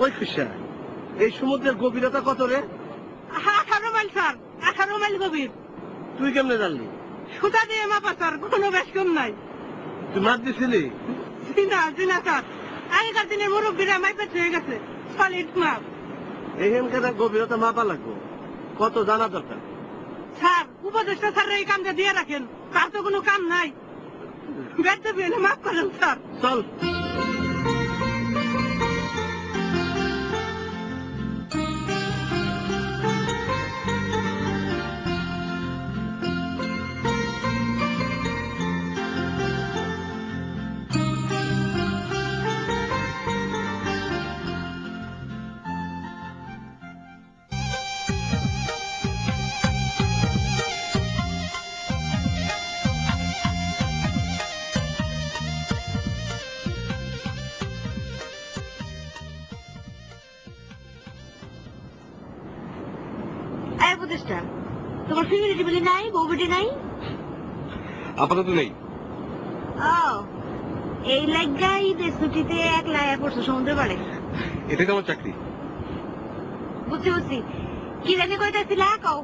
ওই ফিশা, এই সমুদ্রের গভীরতা কত রে? 18 মাইল স্যার, 18 মাইল গভীর। তুই কেমনে জানলি? সুতা দিয়ে মাপা স্যার, কোনো বেশ কম নাই। তুই মাপ দিছিলি? জিনা স্যার, আগেকার দিনের মুরব্বীরা মাইপে হয়ে গেছে, সলিড মাপ। এইখানকার গভীরতা মাপা লাগবো, কত জানা দরকার। স্যার, উপদেষ্টা স্যার এই কামটা দিয়ে রাখেন, তার তো কোনো কাম নাই। ব্যর্থ পেলে মাফ করেন স্যার। চল। তোমার ফ্যামিলি বলে নাই, বউ বেটি নাই? আপাতত নেই। এই লাইগা ঈদের ছুটিতে একলা পড়ছো সমুদ্র পাড়ে? এটাই তো আমার চাকরি। বুঝছি, কি জানি কইতাছিলা কও।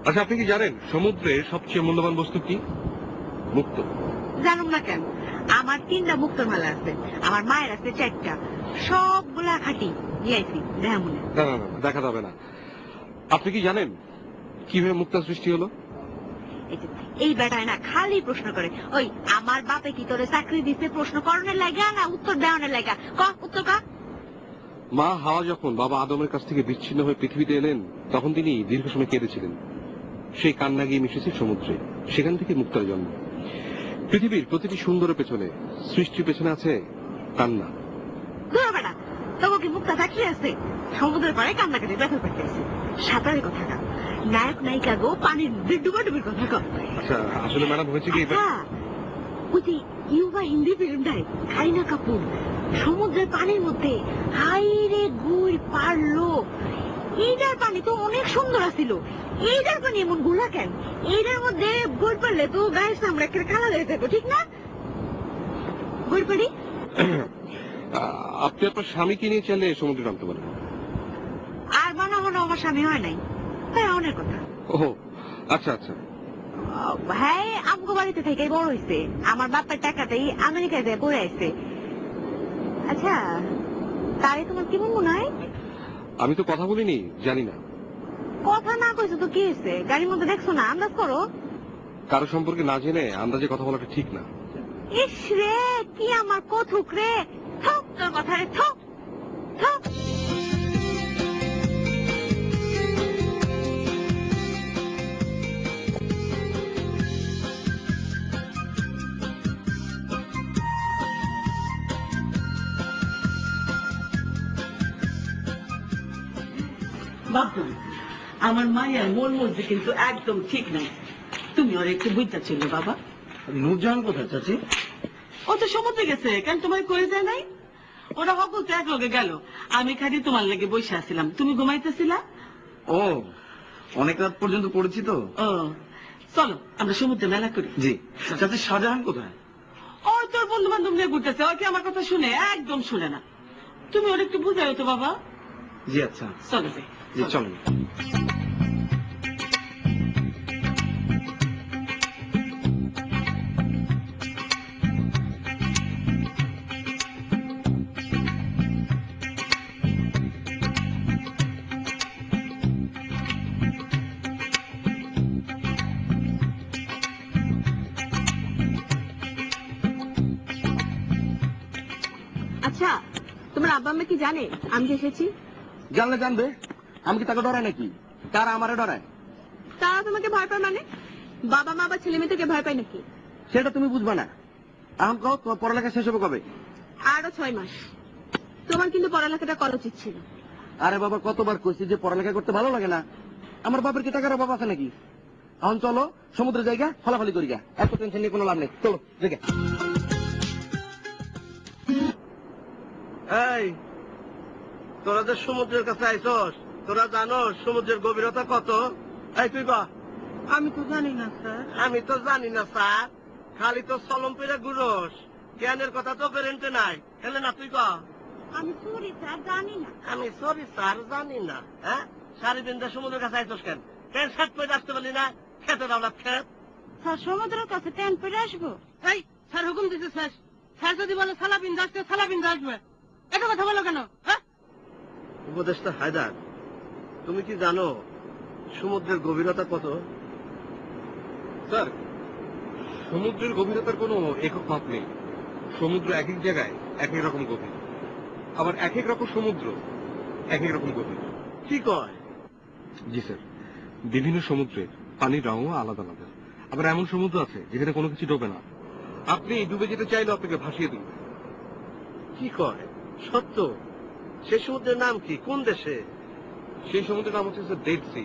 আচ্ছা, আপনি কি জানেন সমুদ্রের সবচেয়ে মূল্যবান বস্তু কি? মুক্ত। জানুম না কেন, আমার 3টা মুক্তোর মালা আছে, আমার মায়ের আছে 4টা, সবগুলা খাটি দিয়েছি। না না না, দেখা যাবে না। আপনি কি জানেন কিভাবে মুক্তা সৃষ্টি হলো? এই বেটায় না খালি প্রশ্ন করে, ওই আমার বাপে কি তোরে চাকরি দিতে প্রশ্ন করণের লাগা না উত্তর দেওয়ানের লাগা? ক উত্তর কা। মা হাওয়া যখন বাবা আদমের কাছ থেকে বিচ্ছিন্ন হয়ে পৃথিবীতে এলেন, তখন তিনি দীর্ঘ সময় কেঁদেছিলেন। সেই কান্না গিয়ে মিশেছে সমুদ্রে, সেখান থেকে মুক্তার জন্ম। পৃথিবীর প্রতিটি সুন্দরের পেছনে, সৃষ্টির পেছনে আছে কান্না। বেটা, তবু কি মুক্তা চাকরি আছে? সমুদ্রের পাড়ে কান্না কেটে ব্যথা পেতে আছে। সাঁতারের কথা কা, নায়ক নায়িকা গো পানির ডুবাডুবির কথা কা। আচ্ছা, আসলে ম্যাডাম হয়েছে কি, ওই যে ইউবা হিন্দি ফিল্মটায় কারিনা কাপুর সমুদ্রের পানির মধ্যে হাই রে গুড় পারলো। এইটার পানি তো অনেক সুন্দর আছিল, এইটার পানি এমন গোলা কেন? এইটার মধ্যে গুড় পারলে তো গায়ের চামড়া একটা কালা হয়ে থাকবো, ঠিক না? গুড় পারি। আপনি আপনার স্বামীকে নিয়ে চাইলে সমুদ্রে নামতে পারেন। আর বানাবো না, আমার স্বামী হয় নাই, তাই অনেক কথা। ও আচ্ছা আচ্ছা। হ্যাঁ, আমগো বাড়িতে থেকে বড় হয়েছে, আমার বাপের টাকাতেই আমেরিকায় যায় পড়ে আসছে। আচ্ছা, তারে তোমার কেমন মনে হয়? আমি তো কথা বলিনি, জানি না। কথা না কইছো তো কি হয়েছে? গাড়ির মধ্যে দেখছো না, আন্দাজ করো। কারো সম্পর্কে না জেনে আন্দাজে কথা বলাটা ঠিক না। ইস রে, কি আমার কথুক রে। থক তোর কথা রে, থক থক। বাপুরি, আমার মায়ের মন মধ্যে কিন্তু একদম ঠিক নাই। তুমি ওর একটু বুঝতে ছিল বাবা। নূরজাহান কোথায় চাচি? ও তো সমুদ্রে গেছে, কেন তোমার কয়ে যায় নাই? ওরা সকল তো এক লগে গেল, আমি খালি তোমার লেগে বসে আসছিলাম। তুমি ঘুমাইতেছিলা? ও, অনেক রাত পর্যন্ত পড়েছি তো। ও, চলো আমরা সমুদ্রে মেলা করি। জি। চাচি, শাহজাহান কোথায়? ওর তোর বন্ধু বান্ধব নিয়ে ঘুরতেছে, ওকে আমার কথা শুনে একদম শুনে না। তুমি ওর একটু বুঝাইও তো বাবা। জি আচ্ছা। চলো যাই। জি চলেন। আচ্ছা, তোমার আব্বা আম্মা কি জানে আমি যে এসেছি? জানলে জানবে, আমি কি তাকে ডরাই নাকি? তারা আমারে ডরায়। তারা তোমাকে ভয় পায় মানে? বাবা মা বা ছেলে মেয়েদেরকে ভয় পায় নাকি? সেটা তুমি বুঝবা না। এখন কও, তোমার পড়ালেখা শেষ হবে কবে? আরো 6 মাস। তোমার কিন্তু পড়ালেখাটা করা উচিত ছিল। আরে বাবা, কতবার কইছি যে পড়ালেখা করতে ভালো লাগে না। আমার বাপের কি টাকার অভাব আছে নাকি? এখন চলো সমুদ্রের জায়গা ফলাফলি করি গা। এত টেনশন নিয়ে কোনো লাভ নেই, চলো জায়গা। এই, তোরা যে সমুদ্রের কাছে আইছস, তোরা জানোস সমুদ্রের গভীরতা কত? এই তুই কহ। আমি তো জানি না স্যার। আমি তো জানি না স্যার, খালি তো সলম পেরে ঘুরোস, জ্ঞানের কথা তো বেরেন্টে নাই। এলে না তুই কহ। আমি সরি স্যার, জানি না। আমি সরি স্যার, জানি না। হ্যাঁ, সারি দিন সমুদ্রের কাছে আইছস কেন? প্যান্ট শার্ট পরে আসতে পারলি না? খেতে দাওলাত খেত। স্যার, সমুদ্রের কাছে ট্যান পরে আসবো? এই স্যার হুকুম দিতে স্যার। স্যার যদি বলে সালাবিন আসতে, সালাবিন আসবে। এত কথা বলো কেন? হ্যাঁ, উপদেষ্টা হায়দার, তুমি কি জানো সমুদ্রের গভীরতা কত? স্যার, সমুদ্রের গভীরতার কোনো একক মাপ নেই। সমুদ্র এক এক জায়গায় এক এক রকম গভীর, আবার এক এক রকম সমুদ্র এক এক রকম গভীর। কি কয়? জি স্যার, বিভিন্ন সমুদ্রের পানির রঙও আলাদা আলাদা। আবার এমন সমুদ্র আছে যেখানে কোনো কিছু ডোবে না, আপনি ডুবে যেতে চাইলে আপনাকে ভাসিয়ে দিন। কি কয়? সত্য? সেই সমুদ্রের নাম কি? কোন দেশে? সেই সমুদ্রের নাম হচ্ছে স্যার ডেড সি,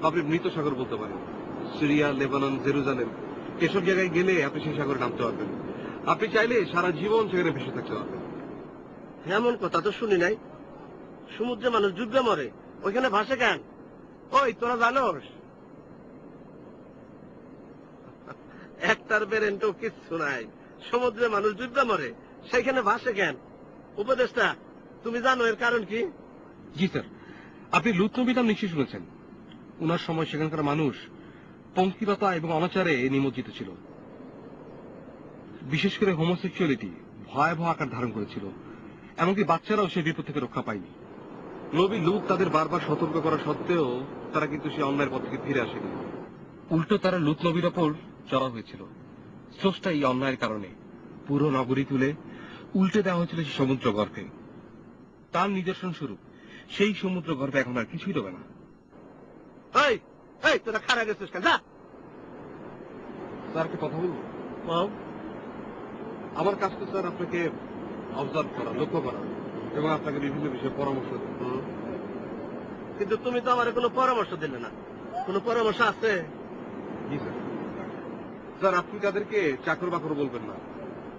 আপনি মৃত সাগর বলতে পারেন। সিরিয়া, লেবানন, জেরুজালেম এসব জায়গায় গেলে আপনি সেই সাগরে নামতে পারবেন। আপনি চাইলে সারা জীবন সেখানে ভেসে থাকতে পারবেন। এমন কথা তো শুনি নাই। সমুদ্রে মানুষ ডুববে মরে, ওইখানে ভাসে কেন? ওই তোরা জানোস? একটার বেরেন্টও কিচ্ছু নাই। সমুদ্রে মানুষ ডুববে মরে, সেইখানে ভাসে কেন? উপদেষ্টা, তুমি জানো এর কারণ কি? জি স্যার, আপনি লুত নবীর নাম নিশ্চয়ই শুনেছেন। ওনার সময় সেখানকার মানুষ পঙ্কিলতা এবং অনাচারে নিমজ্জিত ছিল। বিশেষ করে হোমোসেক্সুয়ালিটি ভয়াবহ আকার ধারণ করেছিল। এমনকি বাচ্চারাও সেই বিপদ থেকে রক্ষা পায়নি। নবী লুত তাদের বারবার সতর্ক করা সত্ত্বেও তারা কিন্তু সেই অন্যায়ের পথ থেকে ফিরে আসেনি। উল্টো তারা লুত নবীর ওপর চড়া হয়েছিল। স্রষ্টা এই অন্যায়ের কারণে পুরো নগরী তুলে উল্টে দেওয়া হয়েছিল সেই সমুদ্র গর্ভে। তার নিদর্শন স্বরূপ সেই সমুদ্র গর্ভে এখন আর কিছুই ডোবে না। এই, এই তোরা খারা গেছিস কেন? যা। স্যার, একটা কথা বলবো? বল। আমার কাজ তো স্যার আপনাকে অবজার্ভ করা, লক্ষ্য করা এবং আপনাকে বিভিন্ন বিষয়ে পরামর্শ দেওয়া। কিন্তু তুমি তো আমার কোনো পরামর্শ দিলে না। কোনো পরামর্শ আছে? জি স্যার। স্যার, আপনি তাদেরকে চাকর বাকর বলবেন না,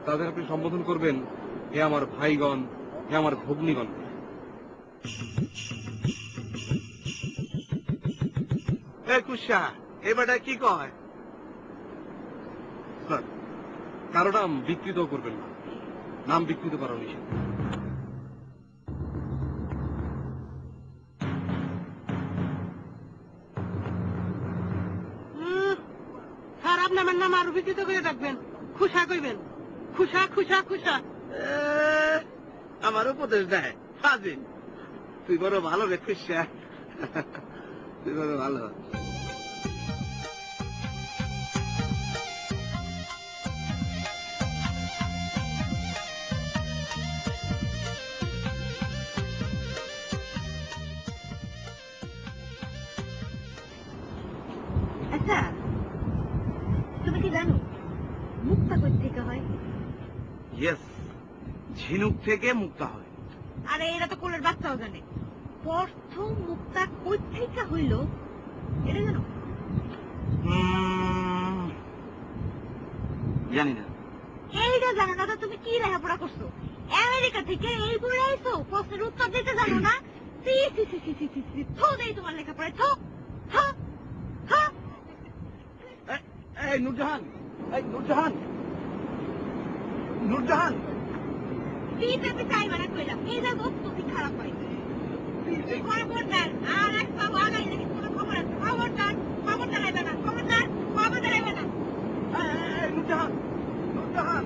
তাদের আপনি সম্বোধন করবেন হে আমার ভাইগণ, হে আমার ভগ্নীগণ। এই কুশা, এই বেটা কি কয়? স্যার, কারো নাম বিকৃত করবেন না, নাম বিকৃত করা নিষেধ। স্যার আপনি আমার নাম আরো বিকৃত করে রাখবেন। খুশা কইবেন, খুশা খুশা খুশা। আমার উপদেশ দেয় ফাজিল। তুই বড় ভালো রে কুশা। এভাবে ভালো। আচ্ছা, তুমি কি জানো মুক্তা কই থেকে হয়? ইয়েস, ঝিনুক থেকে মুক্তা হয়। আরে এরা তো কোলের বাচ্চাও জানে। প্রথম মুক্তা কই থেকে হইল এটা জানো? জানি না। এইটা জানো না তো তুমি কি লেখাপড়া করছো? আমেরিকা থেকে এই বলে আইছো, প্রশ্নের উত্তর দিতে জানো না? সি সি সি সি সি সি সি, থো দেই তোমার লেখাপড়ায়, থো থো থো। এই নূরজাহান, এই নূরজাহান, নূরজাহান, দিতে আমি চাইবা না কইলাম, এই যে বস্তু তুই খারাপ হয়। খবরদার, আর এক পা আগাই নাকি কোনো খবর আছে? খবরদার, খবরদার আইবা না, খবরদার, খবরদার আইবা না। এই নূরজাহান, নূরজাহান।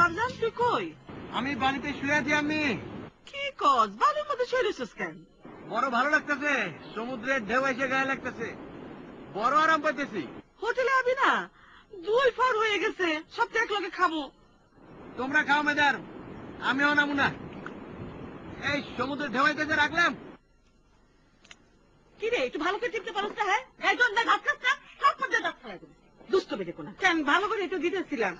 ভাবলাম তুই কই? আমি বাড়িতে শুয়ে আছি। আমি কি কস? বাড়ির মধ্যে শুয়ে রয়েছিস কেন? বড় ভালো লাগতেছে, সমুদ্রের ঢেউ এসে গায়ে লাগতেছে, বড় আরাম পাইতেছি। হোটেলে আবি না? 2 ফর হয়ে গেছে, সব এক লগে খাবো। তোমরা খাও মেদার, আমিও নামু না। এই সমুদ্রের ঢেউ এসে রাখলাম। কি রে, একটু ভালো করে টিপতে পারছ না? হ্যাঁ, একজন দেখ হাত কাটটা, সব মধ্যে দাঁত ফেলাই দেবে। দুষ্ট বেটে কোনা। কেন ভালো করে একটু দিতেছিলাম।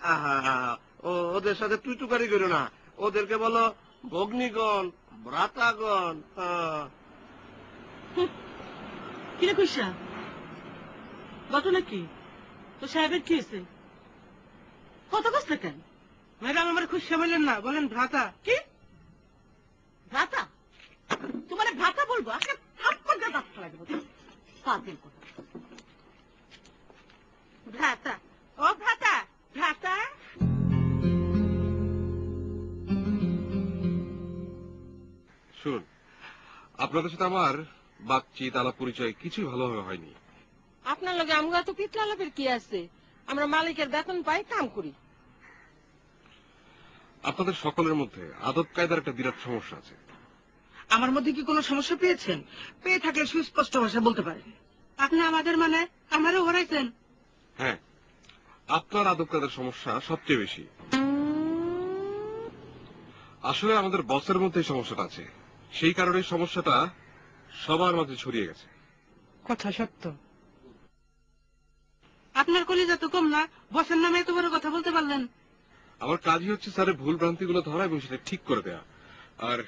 ওদের সাথে তুই তুকারি করো না, ওদেরকে বলো ভগ্নিগণ, ভ্রাতাগণ। কি রে কুইসা? ঘটনা কি? তো সাহেবের কি হয়েছে? কথা কস না কেন? ম্যাডাম আমার খুশি বললেন না, বলেন ভ্রাতা। কি ভ্রাতা? তোমার ভ্রাতা বলবো? আজকে থাপ্পড় দিয়ে দাঁত ফেলাই দেবো। পাগল কথা। ভ্রাতা, ও ভ্রাতা, ভ্রাতা। শুনুন, আপনাদের সাথে আমার বাতচিত আলাপ পরিচয় কিছুই ভালোভাবে হয়নি। আপনার লগে আমরা তো পিতলালাপের কি আছে? আমরা মালিকের বেতন পাই, কাম করি। আপনাদের সকলের মধ্যে আদব কায়দার একটা বিরাট সমস্যা আছে। আমার মধ্যে কি কোনো সমস্যা পেয়েছেন? পেয়ে থাকলে সুস্পষ্ট ভাষায় বলতে পারেন। আপনি আমাদের মানে আমারও হরাইছেন। হ্যাঁ, আপনার আদব কায়দার সমস্যা সবচেয়ে বেশি। আসলে আমাদের বসের মধ্যে এই সমস্যাটা আছে, সেই কারণে সমস্যাটা সবার মাঝে ছড়িয়ে গেছে। কথা সত্য। আপনার কলিজা তো কম না, বসের নামে এত বড় কথা বলতে পারলেন। আমার কাজই হচ্ছে স্যারের ভুল ভ্রান্তিগুলো ধরা এবং সেটা ঠিক করে দেয়া। আর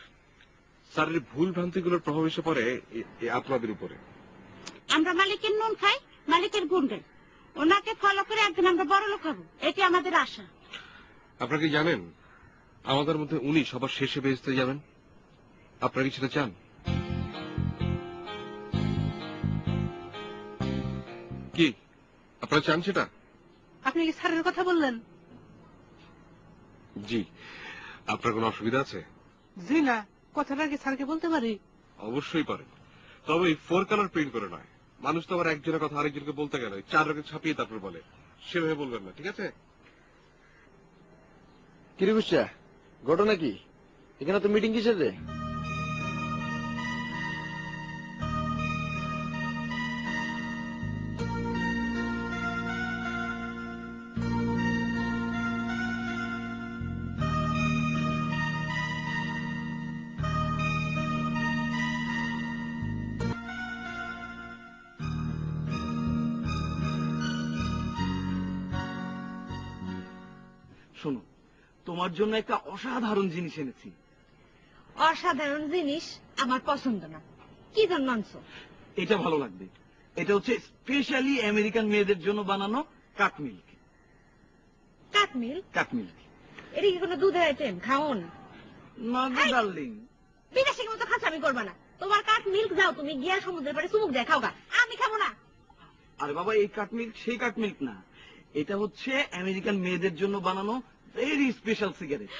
স্যারের ভুল ভ্রান্তিগুলোর প্রভাব এসে পড়ে আপনাদের উপরে। আমরা মালিকের নুন খাই, মালিকের গুণ গাই। ওনাকে ফলো করে একদিন আমরা বড় লোক হবো, এটি আমাদের আশা। আপনারা কি জানেন আমাদের মধ্যে উনি সবার শেষে বেহেশতে যাবেন? আপনারা কি সেটা চান? কি আপনারা চান সেটা? আপনি কি স্যারের কথা বললেন? জি। আপনার কোনো অসুবিধা আছে? জি না, কথাটা কি স্যারকে বলতে পারি? অবশ্যই পারেন, তবে 4 কালার প্রিন্ট করে নয়, মানুষ তো আবার একজনের কথা আরেকজনকে বলতে গেলে 4 রকম ছাপিয়ে তারপর বলে, সেভাবে বলবেন না, ঠিক আছে? কিরে গুসা, ঘটনা কি? এখানে তো মিটিং কিসের রে? শোনো, তোমার জন্য একটা অসাধারণ জিনিস এনেছি। অসাধারণ জিনিস আমার পছন্দ না। কি জন্য আনছো? এটা ভালো লাগবে। এটা হচ্ছে স্পেশালি আমেরিকান মেয়েদের জন্য বানানো কাঠমিল্ক। কাঠমিল? কাঠমিল্ক এটা কি কোনো দুধের আইটেম? খাওন না গো ডার্লিং। বিদেশি মতো খাচ্ছামি করবা না। তোমার কাঠ মিল্ক যাও, তুমি গিয়া সমুদ্রের পাড়ে চুমুক দেখাও গা। আমি খাবো না। আরে বাবা, এই কাঠমিল্ক সেই কাঠমিল্ক না, এটা হচ্ছে আমেরিকান মেয়েদের জন্য বানানো ভেরি স্পেশাল সিগারেট।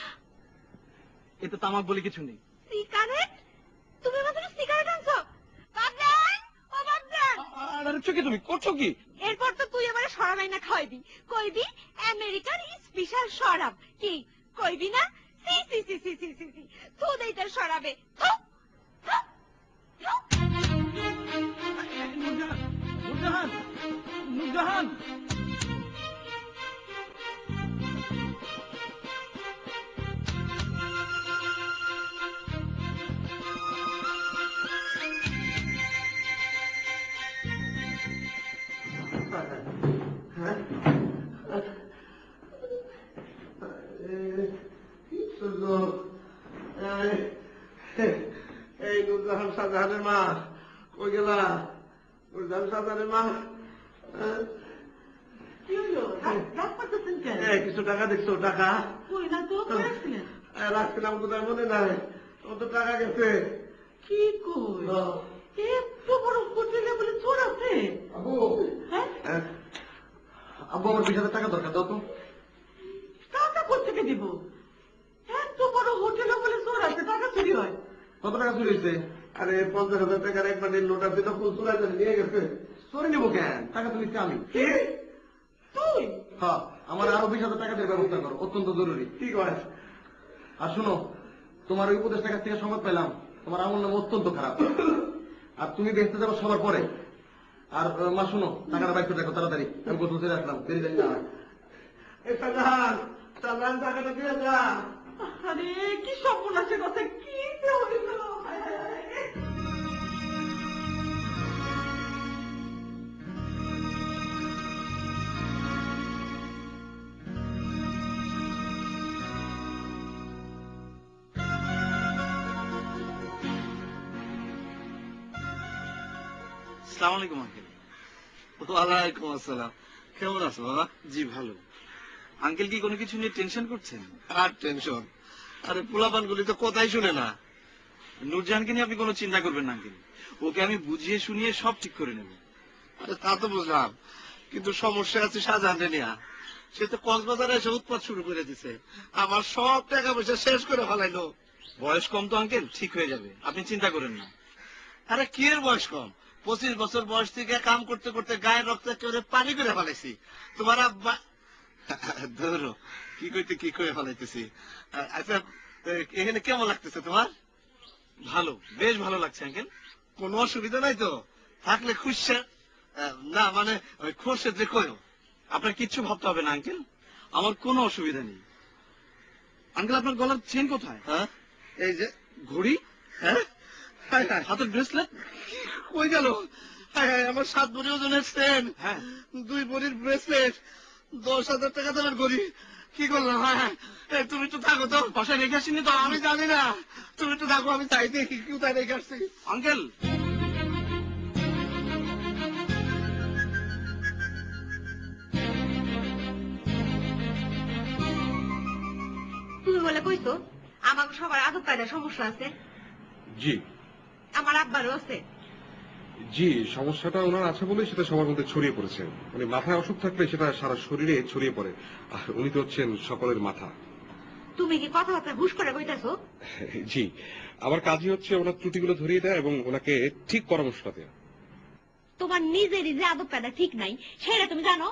এটা তামাক বলে কিছু নেই। সিগারেট? তুমি মাত্র সিগারেট আনছো? বাবজান, ও বাবজান। আরে চোখে তুমি করছো কি? এরপর তো তুই আমারে শরাব না খাওয়াইবি। কইবি আমেরিকার স্পেশাল শরাব। কি কইবি না? সি সি সি সি সি সি সি। তো দেইতার শরাবে। থু, থু, থু। নূরজাহান, নূরজাহান, নূরজাহান। এই নুরজাহান শাহজাহানের মা কই গেলা? নুরজাহান শাহজাহানের মা, কি হলো? রাগ করতেছেন কেন? কিছু টাকা দেখছো? টাকা কই না তো, কই আসছিলেন? রাখছিলাম, তো তার মনে নাই। ও তো টাকা গেছে। কি কই? এত বড় হোটেলে বলে চোর আছে? আবু, হ্যাঁ? আব্বু আমার 20,000 টাকা দরকার, দাও তো। টাকা কোথেকে দিব? এত বড় হোটেলে বলে চোর আছে, টাকা চুরি হয়? কত টাকা চুরি হয়েছে? আরে 50,000 টাকার এক বান্ডিল নোট আছে, তো ফুল চুরাই করে নিয়ে গেছে। চুরি নিবো কেন? টাকা তো নিচ্ছি আমি। তুই? হ্যাঁ, আমার আরো 20,000 টাকা দিয়ে ব্যবস্থা করো, অত্যন্ত জরুরি। ঠিক আছে। আর শুনো, তোমার ওই উপদেষ্টার কাছ থেকে সংবাদ পেলাম, তোমার আমল নাম অত্যন্ত খারাপ। আর তুমি বেঁচতে যাবো সবার পরে। আর মা শুনো, টাকাটা বাইক রাখো তাড়াতাড়ি, আমি গোসল সেরে আসলাম, দেরি দেরি না হয়। শাহজাহান, শাহজাহান, টাকাটা দিয়ে যা। আরে কি সর্বনাশের কথা, কি যে হইল? হায়, হায়, হায়। আসসালামু আলাইকুম আঙ্কেল। ওয়ালাইকুম আসসালাম। কেমন আছো বাবা? জি ভালো। আঙ্কেল কি কোনো কিছু নিয়ে টেনশন করছেন? আর টেনশন? আরে পোলাপান গুলি তো কথাই শুনে না। নূরজাহানকে নিয়ে আপনি কোনো চিন্তা করবেন না আঙ্কেল, ওকে আমি বুঝিয়ে শুনিয়ে সব ঠিক করে নেব। আরে তা তো বুঝলাম, কিন্তু সমস্যা আছে শাহজাহানে নিয়া। সে তো কক্সবাজারে এসে উৎপাত শুরু করে দিছে, আমার সব টাকা পয়সা শেষ করে ফেলাইলো। বয়স কম তো আঙ্কেল, ঠিক হয়ে যাবে, আপনি চিন্তা করেন না। আরে কি এর বয়স কম? 25 বছর বয়স থেকে কাম করতে করতে গায়ের রক্ত একেবারে পানি করে ফেলাইছি। তোমার আব্বা ধরো কি কইতে কি করে ফেলাইতেছি। আচ্ছা, এখানে কেমন লাগতেছে তোমার? ভালো, বেশ ভালো লাগছে আঙ্কেল। কোনো অসুবিধা নাই তো? থাকলে খুশি না, মানে ওই খুশি যে কয়ো। আপনার কিচ্ছু ভাবতে হবে না আঙ্কেল, আমার কোনো অসুবিধা নেই। আঙ্কেল আপনার গলার চেন কোথায়? হ্যাঁ, এই যে ঘড়ি? হ্যাঁ, হায় হায়, হাতের ব্রেসলেট? কই গেল? হায় হায়, আমার 7 ভরি ওজনের চেন, হ্যাঁ। 2 ভরির ব্রেসলেট, 10,000 টাকা দামের ঘড়ি, কি করলাম? হায় হায়, এই তুমি তো থাকো তো, বাসায় রেখে আসিনি তো? আমি জানি না, তুমি একটু থাকো, আমি চাই দেখি কোথায় রেখে আসছি। আঙ্কেল তুমি বলে কইছো আমার সবার আদব কায়দার সমস্যা আছে। জি আমার আব্বারও আছে। জি, সমস্যাটা ওনার আছে বলে সেটা সবার মধ্যে ছড়িয়ে পড়েছে। মানে মাথায় অসুখ থাকলে সেটা সারা শরীরে ছড়িয়ে পড়ে, আর উনি তো হচ্ছেন সকলের মাথা। তুমি কি কথাবার্তা হুশ করে কইতাছো? জি, আমার কাজই হচ্ছে ওনার ত্রুটিগুলো ধরিয়ে দেয় এবং ওনাকে ঠিক পরামর্শটা দেয়। তোমার নিজেরই যে আদব কায়দা ঠিক নাই সেটা তুমি জানো?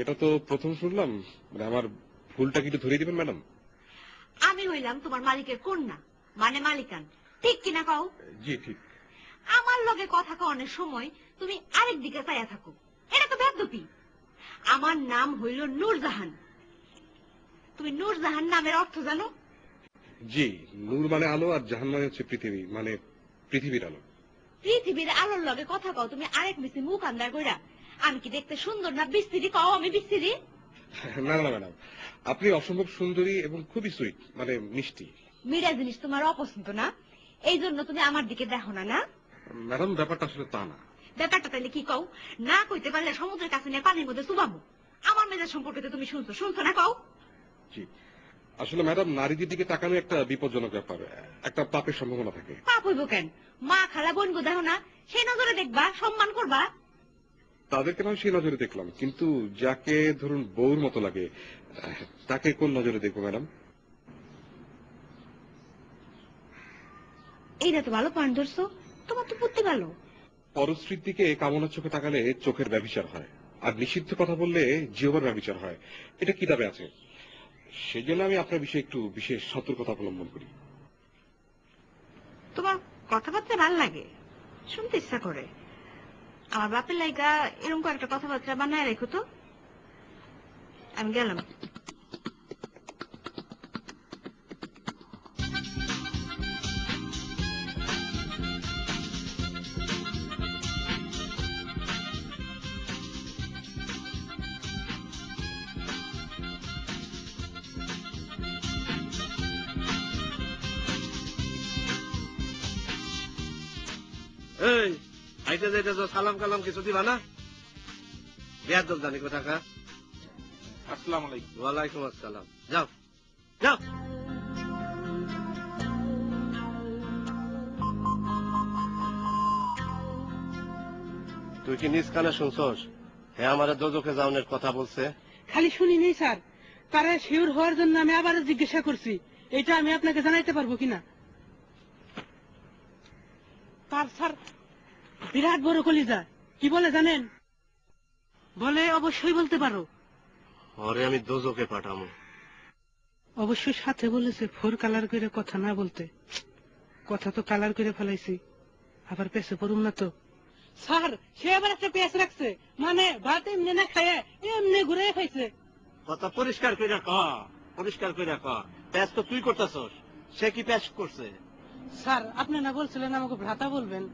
এটা তো প্রথম শুনলাম। মানে আমার ভুলটা কি একটু ধরিয়ে দিবেন ম্যাডাম? আমি হইলাম তোমার মালিকের কন্যা, মানে মালিকান, ঠিক কিনা কও? জি ঠিক। আমার লগে কথা কওয়ানোর সময় তুমি আরেক দিকে চাইয়া থাকো, এটা তো বেয়াদবি। আমার নাম হইল নূরজাহান। তুমি নূরজাহান নামের অর্থ জানো? জি, নূর মানে আলো আর জাহান মানে হচ্ছে পৃথিবী, মানে পৃথিবীর আলো। পৃথিবীর আলোর লগে কথা কও তুমি আরেক মিশে মুখ আন্দার কইরা। আমি কি দেখতে সুন্দর না বিস্তিরি? কও আমি বিস্তিরি? না না ম্যাডাম, আপনি অসম্ভব সুন্দরী এবং খুবই সুইট, মানে মিষ্টি। মিরা জিনিস তোমার অপছন্দ না, এই জন্য তুমি আমার দিকে দেখো না। না ম্যাডাম, ব্যাপারটা আসলে তা না। ব্যাপারটা তাহলে কি কও? না কইতে পারলে সমুদ্রের কাছে নিয়ে পানির মধ্যে চুবামু। আমার মেজাজ সম্পর্কে তো তুমি শুনছো না? কও। জি, আসলে ম্যাডাম, নারীদের দিকে তাকানো একটা বিপজ্জনক ব্যাপার, একটা পাপের সম্ভাবনা থাকে। পাপ হইব কেন? মা খালা বোন গো দেখো না, সেই নজরে দেখবা, সম্মান করবা। তাদেরকে নয় সেই নজরে দেখলাম, কিন্তু যাকে ধরুন বউর মতো লাগে তাকে কোন নজরে দেখবো ম্যাডাম? এইটা তো ভালো পয়েন্ট ধরছো, তোমার তো বুদ্ধি ভালো। পরস্ত্রীর দিকে কামনার চোখে তাকালে চোখের ব্যভিচার হয়, আর নিষিদ্ধ কথা বললে জিহ্বার ব্যভিচার হয়, এটা কিতাবে আছে। সেই জন্য আমি আপনার বিষয়ে একটু বিশেষ সতর্কতা অবলম্বন করি। তোমার কথাবার্তা ভাল লাগে, শুনতে ইচ্ছা করে। আমার বাপের লাইগা এরকম একটা কথাবার্তা বানায় রেখো তো। আমি গেলাম। এই আইতে যাইতে তো সালাম কালাম কিছু দিবা না? বিয়ার দল জানি কোথাকার। আসসালামু আলাইকুম। ওয়ালাইকুম আসসালাম। যাও যাও। তুই কি নিজ কানে শুনছস? হ্যাঁ, আমার দোজখে যাওনের কথা বলছে। খালি শুনি নেই স্যার, তারা শিওর হওয়ার জন্য আমি আবারও জিজ্ঞাসা করছি, এটা আমি আপনাকে জানাইতে পারবো কিনা। তার স্যার বিরাট বড় কলিজা, কি বলে জানেন? বলে অবশ্যই বলতে পারো। ওরে আমি দোজখে পাঠামো। অবশ্যই সাথে বলেছে ফোর কালার করে কথা না বলতে। কথা তো কালার করে ফেলাইছি, আবার পেছে পড়ুম না তো। স্যার সে আবার একটা পেঁয়াজ রাখছে, মানে ভাত এমনি না খায় এমনি ঘুরে খাইছে। কথা পরিষ্কার কইরা ক, পরিষ্কার কইরা ক। প্যাচ তো তুই করতেছস, সে কি প্যাচ করছে? স্যার আপনি না বলছিলেন আমাকে ভ্রাতা বলবেন?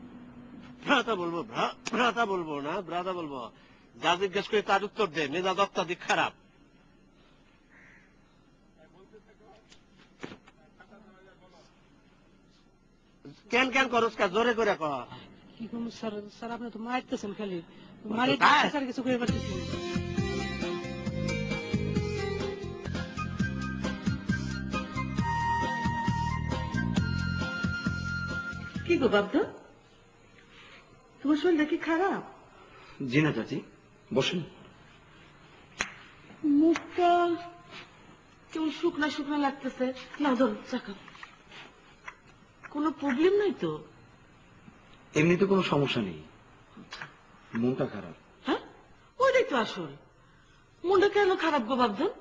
ভ্রাতা বলবো? ভ্রাতা বলবো না, ভ্রাতা বলবো। যা জিজ্ঞেস করে তার উত্তর দে, মেজাজ অত্যাধিক খারাপ। কেন কেন করস কা? জোরে করে ক। কি করবো স্যার? স্যার আপনি তো মারতেছেন খালি, তাই? মারি স্যার কিছু করে পারতেছি না। কি গো বাবদা, তোমার শরীরটা কি খারাপ? জি না চাচি, বসেন। মুখটা কেমন শুকনা শুকনা লাগতেছে। না ধরো চাকা, কোনো প্রবলেম নাই তো? এমনিতে কোনো সমস্যা নেই, মনটা খারাপ। হ্যাঁ, ওইটাই তো আসল। মনটা কেন খারাপ গো বাবদান?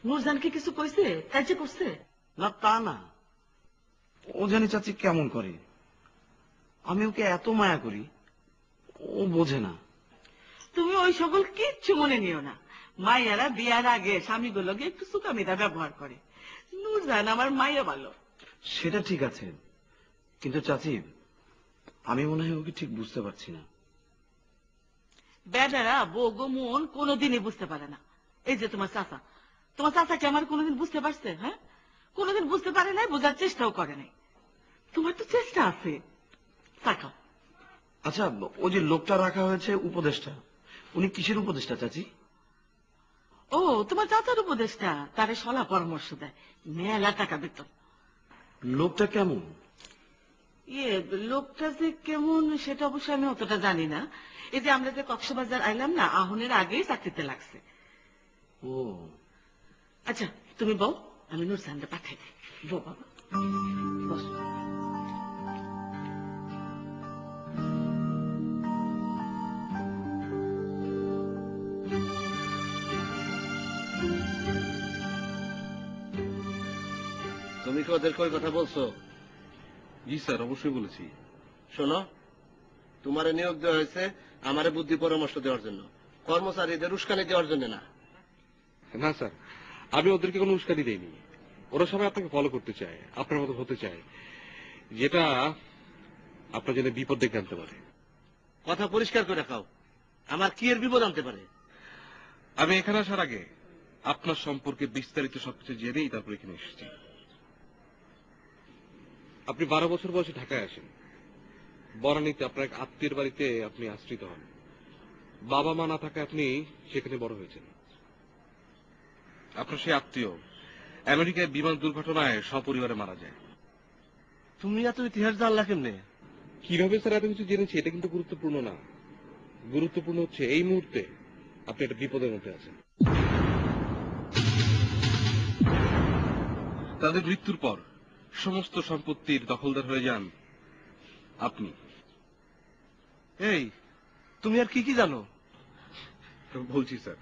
নূরজানকে কিছু কইছে, কাজে করছে? না তা না, ও জানি চাচি কেমন করে। আমি ওকে এত মায়া করি, ও বোঝে না। তুমি ওই সকল কিচ্ছু মনে নিও না। মাইয়ারা বিয়ার আগে স্বামীগুলোকে একটু সুকামিতা ব্যবহার করে। নূরজান আমার মাইয়া ভালো। সেটা ঠিক আছে, কিন্তু চাচি আমি মনে হয় ওকে ঠিক বুঝতে পারছি না। বেটারা বউ গো মন কোনোদিনই বুঝতে পারে না। এই যে তোমার চাচা, তোমার চাচাকে আমার কোনোদিন বুঝতে পারছে? হ্যাঁ, কোনোদিন বুঝতে পারে নাই, বোঝার চেষ্টাও করে নাই। তোমার তো চেষ্টা আছে, তাকাও। আচ্ছা, ওই যে লোকটা রাখা হয়েছে উপদেষ্টা, উনি কিসের উপদেষ্টা চাচি? ও, তোমার চাচার উপদেশটা, তারে সলা পরামর্শ দেয়, মেলা টাকা বেতন। লোকটা কেমন? ইয়ে, লোকটা যে কেমন সেটা অবশ্য আমি অতটা জানি না। এই যে আমরা যে কক্সবাজার আইলাম না, আহনের আগেই চাকরিতে লাগছে। ও আচ্ছা তুমি বউ, আমি নূরজাহানকে পাঠাই দিই। বউ বাবা, বস। কি ওদেরকে ওই কথা বলছো? জি স্যার, অবশ্যই বলেছি। শোনো, তোমারে নিয়োগ দেওয়া হয়েছে আমারে বুদ্ধি পরামর্শ দেওয়ার জন্য, কর্মচারীদের উস্কানি দেওয়ার জন্য না। না স্যার, আমি ওদেরকে কোনো উস্কানি দেইনি। ওরা সবাই আপনাকে ফলো করতে চায়, আপনার মতো হতে চায়, যেটা আপনার জন্য বিপদ ডেকে আনতে পারে। কথা পরিষ্কার করে খাও, আমার কি এর বিপদ আনতে পারে? আমি এখানে আসার আগে আপনার সম্পর্কে বিস্তারিত সবকিছু জেনেই তারপর এখানে এসেছি। আপনি 12 বছর বয়সে ঢাকায় আসেন। বরানীতে আপনার এক আত্মীয়ের বাড়িতে আপনি আশ্রিত হন। বাবা মা না থাকায় আপনি সেখানে বড় হয়েছেন। আপনার সেই আত্মীয় আমেরিকায় বিমান দুর্ঘটনায় সপরিবারে মারা যায়। তুমি এত ইতিহাস জানলা কেমনে? কিভাবে স্যার এত কিছু জেনেছি এটা কিন্তু গুরুত্বপূর্ণ না। গুরুত্বপূর্ণ হচ্ছে এই মুহূর্তে আপনি একটা বিপদের মধ্যে আছেন। তাদের মৃত্যুর পর সমস্ত সম্পত্তির দখলদার হয়ে যান আপনি। এই, তুমি আর কি কি জানো? বলছি স্যার,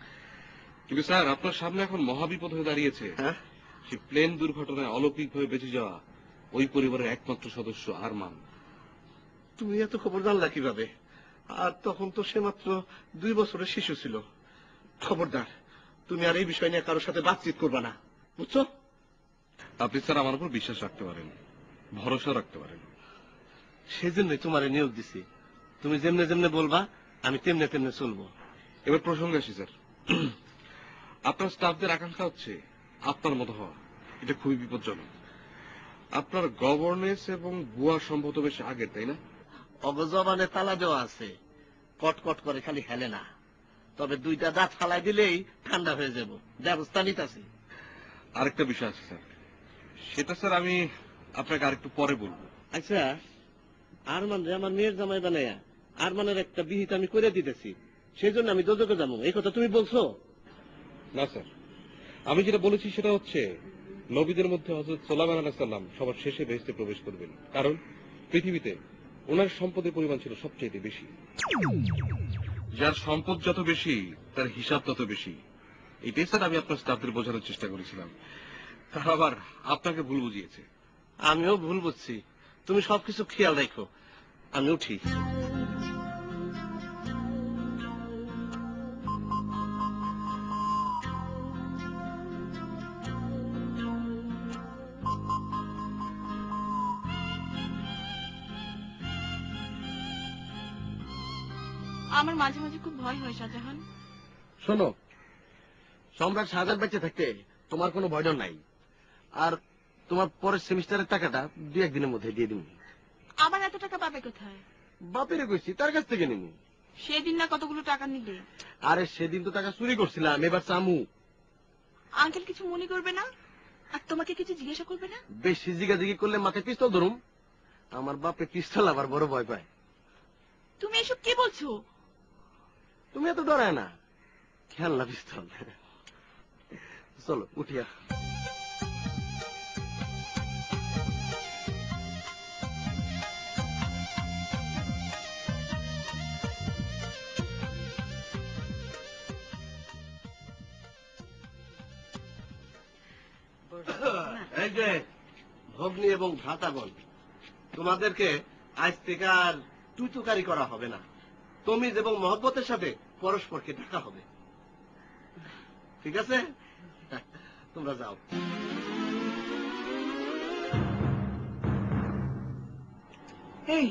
কিন্তু স্যার আপনার সামনে এখন মহাবিপদ হয়ে দাঁড়িয়েছে। হ্যাঁ, সে প্লেন দুর্ঘটনায় অলৌকিকভাবে বেঁচে যাওয়া ওই পরিবারের একমাত্র সদস্য আরমান। তুমি এত খবর জানলা কিভাবে? আর তখন তো সে মাত্র 2 বছরের শিশু ছিল। খবরদার, তুমি আর এই বিষয় নিয়ে কারোর সাথে বাতচিত করবা না, বুঝছো? আপনি স্যার আমার উপর বিশ্বাস রাখতে পারেন, ভরসা রাখতে পারেন। সেজন্যই তোমারে নিয়োগ দিছি। তুমি যেমনে যেমনে বলবা আমি তেমনে তেমনে চলবো। এবার প্রসঙ্গে আসি স্যার। আপনার স্টাফদের আকাঙ্ক্ষা হচ্ছে আপনার মতো হওয়া। এটা খুবই বিপজ্জনক। আপনার গভর্নেন্স এবং বুয়া সম্ভবত বেশ আগের, তাই না? অগজবানে তালা দেওয়া আছে, কটকট করে খালি হেলে না। তবে 2টা দাঁত ফালাই দিলেই ঠান্ডা হয়ে যাব, ব্যবস্থা নিতেছি। আরেকটা বিষয় আছে স্যার, সেটা স্যার আমি আপনাকে আরেকটু পরে বলবো। আচ্ছা, আরমান রে আমার মেয়ের জামাই বানাইয়া আরমানের একটা বিহিত আমি করে দিতেছি, সেই জন্য আমি দোজকে যাবো, এই কথা তুমি বলছো? না স্যার, আমি যেটা বলেছি সেটা হচ্ছে নবীদের মধ্যে হযরত সুলাইমান আলাইহিস সালাম সবার শেষে বেহেশতে প্রবেশ করবেন, কারণ পৃথিবীতে ওনার সম্পদের পরিমাণ ছিল সবচেয়ে বেশি। যার সম্পদ যত বেশি তার হিসাব তত বেশি। এটাই স্যার আমি আপনার স্টাফদের বোঝানোর চেষ্টা করেছিলাম। তারা আবার আপনাকে ভুল বুঝিয়েছে। আমিও ভুল বুঝছি, তুমি সবকিছু খেয়াল রাখো। আমি উঠি। আমার মাঝে মাঝে খুব ভয় হয় শাহজাহান। শোনো, সম্রাট শাহজাহান বেঁচে থাকতে তোমার কোনো ভয় ডর নাই। আর তোমার পরের সেমিস্টারের টাকাটা 2-1 দিনের মধ্যে দিয়ে দিব। আমার এত টাকা পাবে কোথায়? বাপেরে কইছি, তার কাছ থেকে নিবো। সেদিন না কতগুলো টাকা নিলে। আরে সেদিন তো টাকা চুরি করছিলাম, এবার চামু। আঙ্কেল কিছু মনে করবে না? আর তোমাকে কিছু জিজ্ঞাসা করবে না? বেশি জিগাজিগি করলে মাথায় পিস্তল ধরুম। আমার বাপে পিস্তল আবার বড় ভয় পায়। তুমি এসব কি বলছো? তুমি এত ডরায় না, খেলনা পিস্তল। চলো উঠিয়া। এই যে ভগ্নী এবং ভ্রাতাগণ, তোমাদেরকে আজ থেকে আর তুতুকারি করা হবে না। তমিজ এবং মহব্বতের সাথে পরস্পরকে ডাকা হবে, ঠিক আছে? তোমরা যাও। এই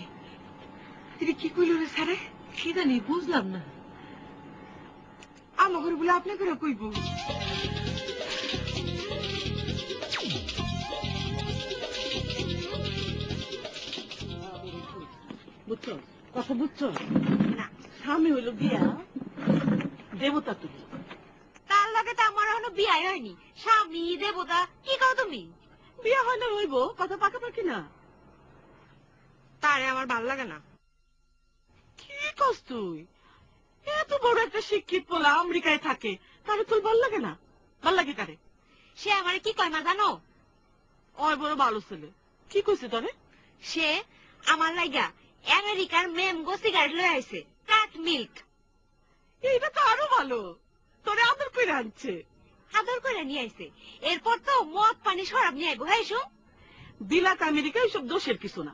এটা কি কইল রে স্যারে? কি জানি, বুঝলাম না। আমার ঘরে বলে আপনি করে কইব? বুঝছো কথা, বুঝছো না? স্বামী হইল বিয়া, দেবতা তুমি। তার লগে তো আমার এখনো বিয়ে হয়নি। স্বামী দেবতা কি কও তুমি? বিয়া হয় না হইব, কথা পাকাপাকি না। তারে আমার ভাল লাগে না। কি কস তুই? এত বড় একটা শিক্ষিত পোলা আমেরিকায় থাকে, তারে তোর ভাল লাগে না? ভাল লাগে কারে? সে আমারে কি কয় মা জানো? ওই বড় ভালো ছেলে। কি কইছে তোরে? সে আমার লাগা আমেরিকার ম্যাঙ্গো সিগারেট লয়ে আইছে, কাট মিল্ক। এইটা তো আরো ভালো, তোরে আদর করে আনছে। আদর করে নিয়ে আইছে। এরপর তো মদ পানি শরাব নিয়ে আইবো। হ্যাঁ শো, বিলাত আমেরিকা এইসব দোষের কিছু না।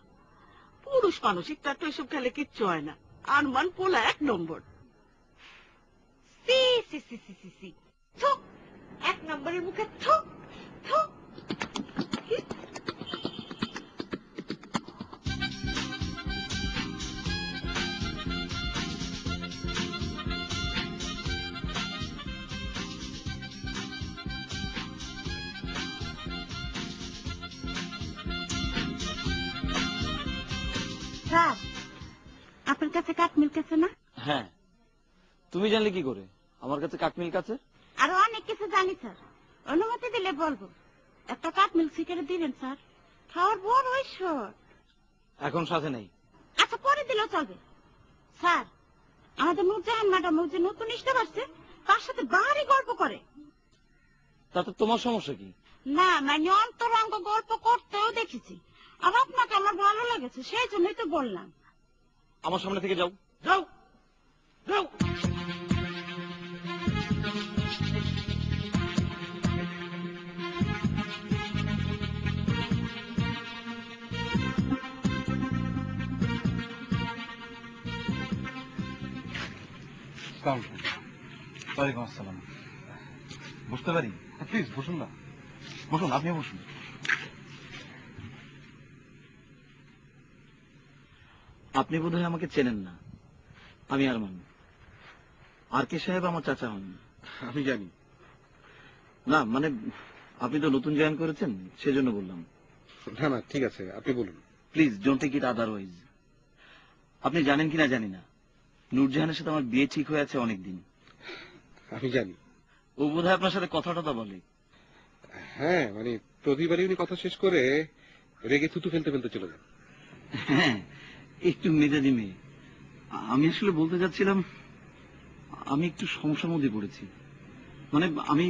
পুরুষ মানুষ একটু এসব খেলে কিচ্ছু হয় না। আরমান পোলা 1 নম্বর। সি সি সি সি সি সি থু, 1 নম্বরের মুখে থু থু। স্যার, আপনার কাছে কাঠমিল্ক আছে না? হ্যাঁ, তুমি জানলে কি করে আমার কাছে কাঠমিল্ক আছে? আরো অনেক কিছু জানি স্যার, অনুমতি দিলে বলবো। একটা কাঠমিল্ক সিগারেট দিবেন স্যার, খাওয়ার বড় শখ। এখন সাথে নেই। আচ্ছা, পরে দিলেও চলবে। স্যার, আমাদের নূরজাহান ম্যাডাম ওই যে নতুন স্টাফ আসছে, তার সাথে বাড়ি গল্প করে। তাতে তোমার সমস্যা কি? না, মানে অন্তরঙ্গ গল্প করতেও দেখেছি, আর আপনাকে আমার ভালো লেগেছে, সেই জন্যই তো বললাম। আমার সামনে থেকে যাও। যাও যাও। ওয়ালাইকুম আসসালাম। বুঝতে পারি? প্লিজ বসুন না, বসুন, আপনি বসুন। আপনি বোধহয় আমাকে চেনেন না। আমি আরমান। আর কে সাহেব আমার চাচা হন। আমি জানি। না মানে আপনি তো নতুন জয়েন করেছেন, সেজন্য বললাম। না না, ঠিক আছে, আপনি বলুন। Please don't take it otherwise. আপনি জানেন কিনা জানি না, নূরজাহানের সাথে আমার বিয়ে ঠিক হয়ে আছে অনেকদিন। আমি জানি। ও বোধহয় আপনার সাথে কথা টথা বলে। হ্যাঁ, মানে প্রতিবারই উনি কথা শেষ করে রেগে থুতু ফেলতে ফেলতে চলে যান। হ্যাঁ, একটু মেজাজি মেয়ে। আমি আসলে বলতে যাচ্ছিলাম, আমি একটু সমস্যার মধ্যে পড়েছি। মানে আমি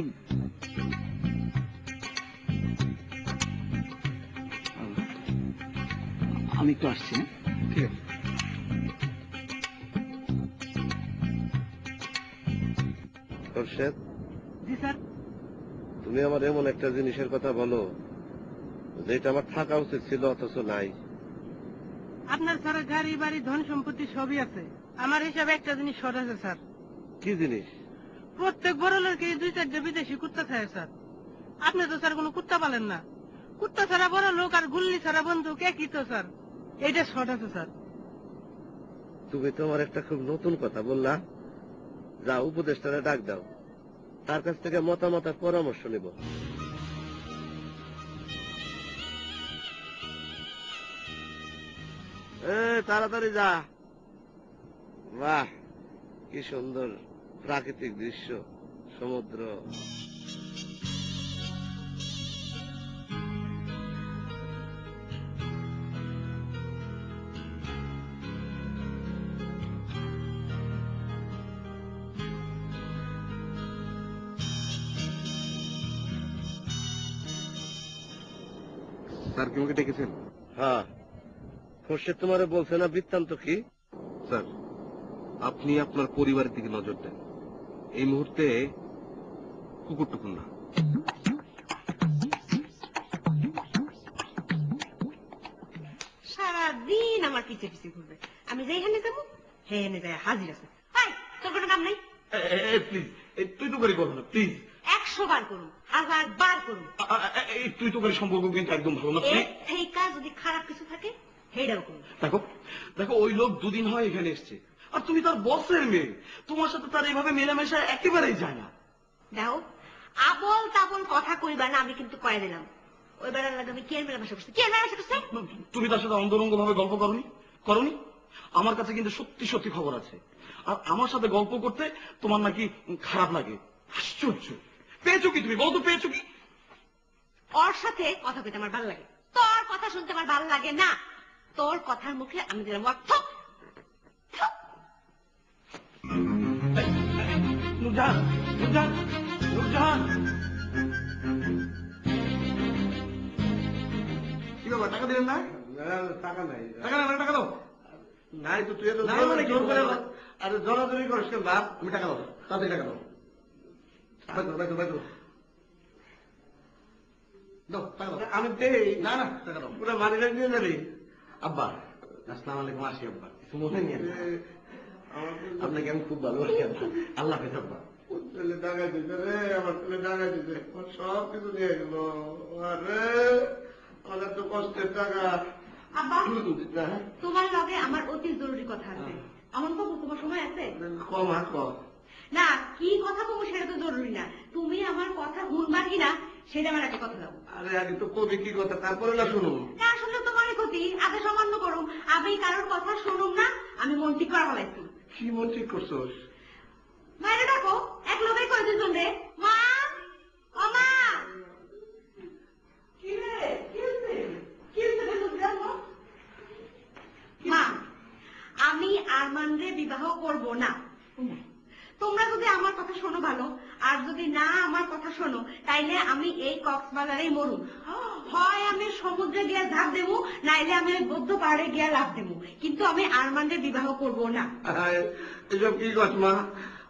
একটু আসছি। ঠিক আছে। খোরশেদ, জি স্যার। তুমি আমার এমন একটা জিনিসের কথা বলো যেটা আমার থাকা উচিত ছিল অথচ নাই। আপনার স্যার গাড়ি বাড়ি ধন সম্পত্তি সবই আছে, আমার হিসাবে একটা জিনিস শর্ট আছে স্যার। কি জিনিস? প্রত্যেক বড় লোককে 2-4টা বিদেশি কুত্তা থাকে স্যার। আপনি তো স্যার কোনো কুত্তা পালেন না। কুত্তা ছাড়া বড় লোক আর গুল্লি ছাড়া বন্দুক একই তো স্যার। এইটা শর্ট আছে স্যার। তুমি তো আমার একটা খুব নতুন কথা বললা। যা, উপদেষ্টারে ডাক দাও, তার কাছ থেকে মতামত আর পরামর্শ নেব। তাড়াতাড়ি যা। বাহ, কি সুন্দর প্রাকৃতিক দৃশ্য, সমুদ্র। স্যার কি আমাকে ডেকেছেন? হ্যাঁ, খোরশেদ তোমারে বলছে না বৃত্তান্ত কি? স্যার, আপনি আপনার পরিবারের দিকে নজর দেন। এই মুহূর্তে কুকুর টুকুর না। সারাদিন আমার পিছে পিছে ঘুরবে, আমি যেখানে যাবো সেখানে যাই হাজির আছে। হাই, তোর কোনো কাম নাই? প্লিজ, তুই তো করে করবো না প্লিজ। 100 বার করুন, 1000 বার করুন। তুই তো করে সম্পর্ক কিন্তু একদম ভালো না। এর থেকে যদি খারাপ কিছু থাকে সেটাও করুন। দেখো দেখো, ওই লোক 2 দিন হয় এখানে এসছে, আর তুমি তার বসের মেয়ে। তোমার সাথে তার এইভাবে মেলামেশা একেবারেই যায় না। দেখো, আবল তাবল কথা কইবা না, আমি কিন্তু কয়ে দিলাম। ওই বেড়ার লাগে আমি কেয়ার মেলামেশা করছি। কেয়ার মেলামেশা করছে? তুমি তার সাথে অন্তরঙ্গ ভাবে গল্প করনি? আমার কাছে কিন্তু সত্যি সত্যি খবর আছে। আর আমার সাথে গল্প করতে তোমার নাকি খারাপ লাগে। আশ্চর্য, পেয়েছো কি তুমি? বলো তো পেয়েছো কি? ওর সাথে কথা কইতে আমার ভালো লাগে, তোর কথা শুনতে আমার ভালো লাগে না। তোর কথার মুখে আমি দিলাম অর্থ। নূরজাহান, নূরজাহান, নূরজাহান। কি ব্যাপার, টাকা দিলেন না? টাকা নাই। টাকা নেই, টাকা দাও। নাই তো তুই এত নাই মানে কি? জোর করে আরে জোরাজোরি করিস কেন বাপ? আমি টাকা দাও, তাড়াতাড়ি টাকা দাও। বাই করো, বাই করো, বাই করো। দাও টাকা দাও। আমি দেই না না টাকা দাও। পুরো মানি ব্যাগ নিয়ে যাবি আব্বা আসসালামু আলাইকুম, আসি আব্বা। কিছু মনে নিয়ে আপনাকে আমি খুব ভালোবাসি আব্বা। আল্লাহ হাফেজ আব্বা। ছেলে টাকা দিতে রে, আমার ছেলে টাকা দিতে, আমার সব কিছু নিয়ে গেল। আরে আমার এত কষ্টের টাকা। আব্বা না, তোমার লগে আমার অতি জরুরি কথা আছে। আমার বাবু তোমার সময় আছে? কম হাত কম। না, কি কথা বলবো সেটা তো জরুরি না, তুমি আমার কথা শুনবা কিনা সেটা আমার একটা কথা দাও। আরে আগে তো কবি কি কথা, তারপরে না শুনুন। না শুনলে তোমারই ক্ষতি, আগে সামান্য করুম। আমি কারোর কথা শুনুম না, আমি মন ঠিক করা বলাইছি। কি মন ঠিক করছোস? মায়ের ডাকো, এক লোকেই কয় দুজন রে। মা, ও মা। কি রে, কি হইছে? কি হইছে রে তোর জানো? মা, আমি আরমানরে বিবাহ করব না। তোমরা যদি আমার কথা শোনো ভালো, আর যদি না আমার কথা শোনো, তাইলে আমি এই কক্সবাজারেই মরুম। হয় আমি সমুদ্রে গিয়ে ঝাঁপ দেবো, নাইলে আমি ওই বৌদ্ধ পাহাড়ে গিয়ে লাভ দেবো, কিন্তু আমি আরমানরে বিবাহ করব না। আয়, এসব কি কস মা?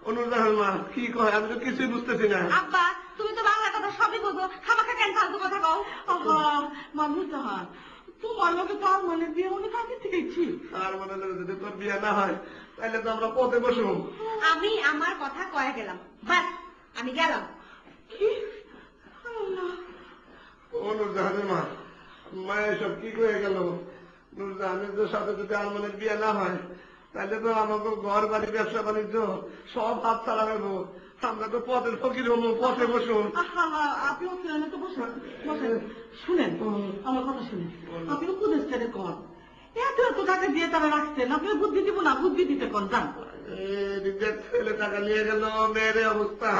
অনুদান মা কি কয়, আমি তো কিছুই বুঝতেছি না। আব্বা, তুমি তো বাংলা কথা সবই বোঝো, খামাখা কেন ফালতু কথা কও? মানুষ জাহান, তোমার লোকে তো আর মানে বিয়ে অনেক আগে থেকেছি। আর মনে হলো যদি তোর বিয়ে না হয় তাহলে তো আমরা পথে বসুম। আমি আমার কথা কয়ে গেলাম, বাস আমি গেলাম। অনুজাহানের মা, মা এসব কি হয়ে গেল? নুরজাহানের সাথে যদি আলমানের বিয়ে না হয় তাহলে তো আমাকে ঘর বাড়ি ব্যবসা বাণিজ্য সব হাত ছাড়া দেবো। আমরা তো পথের ফকির হবো, পথে বসুন। আপনি ওখানে তো বসেন, বসেন। শুনেন আমার কথা শুনেন, আপনি উপদেশটারে কন। এত এত টাকা দিয়ে তারা রাখছেন, আপনি বুদ্ধি দিব না, বুদ্ধি দিতে কন যান। নিজের ছেলে টাকা নিয়ে গেল, মেয়ের এই অবস্থা।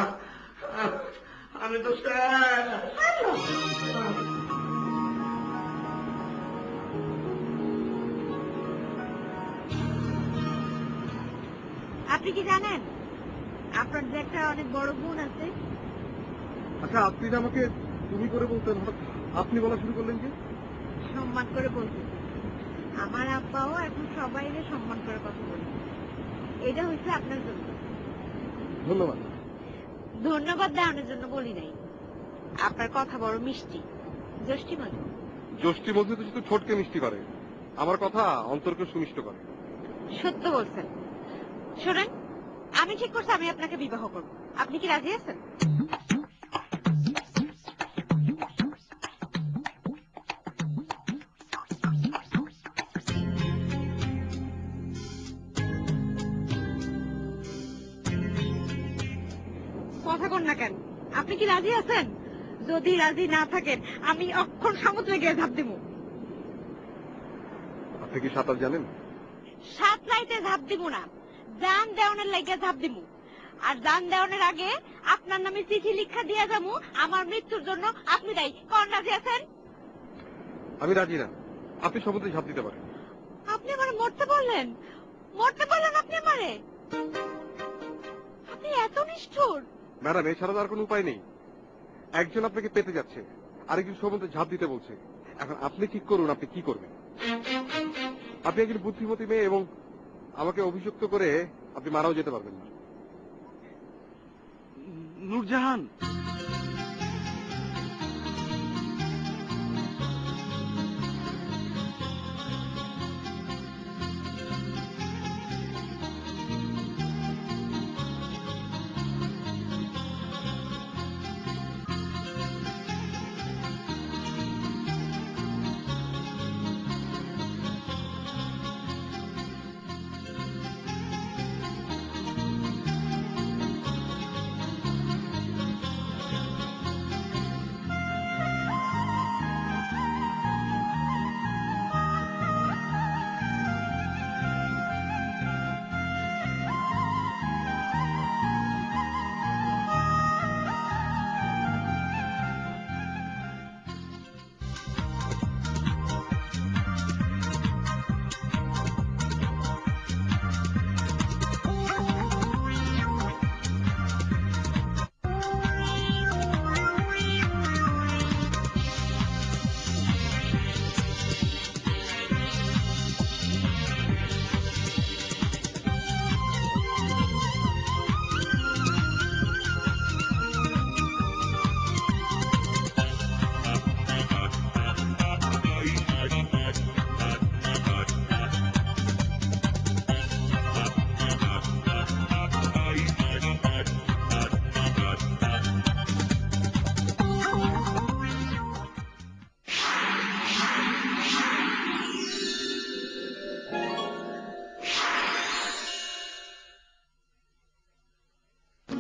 আমি তো আপনি কি জানেন আপনার যে একটা অনেক বড় বোন আছে? আচ্ছা, আপনি যে আমাকে তুমি করে বলতেন, আপনি বলা শুরু করলেন যে? সম্মান করে বলতে, আমার আব্বাও এখন সবাইকে সম্মান করে কথা বলে। এটা হচ্ছে আপনার জন্য। ধন্যবাদ। ধন্যবাদ দেওয়ানোর জন্য বলি নাই, আপনার কথা বড় মিষ্টি, জ্যোষ্ঠী মধু। জ্যোষ্ঠী মধ্যে তো শুধু ঠোঁটকে মিষ্টি করে, আমার কথা অন্তরকে সুমিষ্ট করে। সত্য বলছেন। শোনেন, আমি ঠিক করছি আমি আপনাকে বিবাহ করব। আপনি কি রাজি আছেন? কথা কন না কেন? আপনি কি রাজি আছেন? যদি রাজি না থাকেন আমি অক্ষর সমুদ্রে গিয়ে ঝাঁপ দেবো। আপনি কি সাঁতার জানেন? সাত লাইতে ঝাঁপ দিব না, জান দেওয়ানের লাগে ঝাঁপ দিব। আর জান দেওয়ানের আগে আপনার নামে চিঠি লিখা দিয়ে যাবো, আমার মৃত্যুর জন্য আপনি দায়ী। কোন রাজি আছেন? আমি রাজি না। আপনি সমুদ্রে ঝাঁপ দিতে পারেন। আপনি আমার মরতে বললেন? মরতে বললেন আপনি আমারে? আপনি এত নিষ্ঠুর। ম্যাডাম, এছাড়া তো আর কোনো উপায় নেই। একজন আপনাকে পেতে যাচ্ছে, আরেকজন সমুদ্রে ঝাঁপ দিতে বলছে। এখন আপনি ঠিক করুন, আপনি কি করবেন। আপনি একজন বুদ্ধিমতী মেয়ে এবং আমাকে অভিযুক্ত করে আপনি মারাও যেতে পারবেন না। নূরজাহান,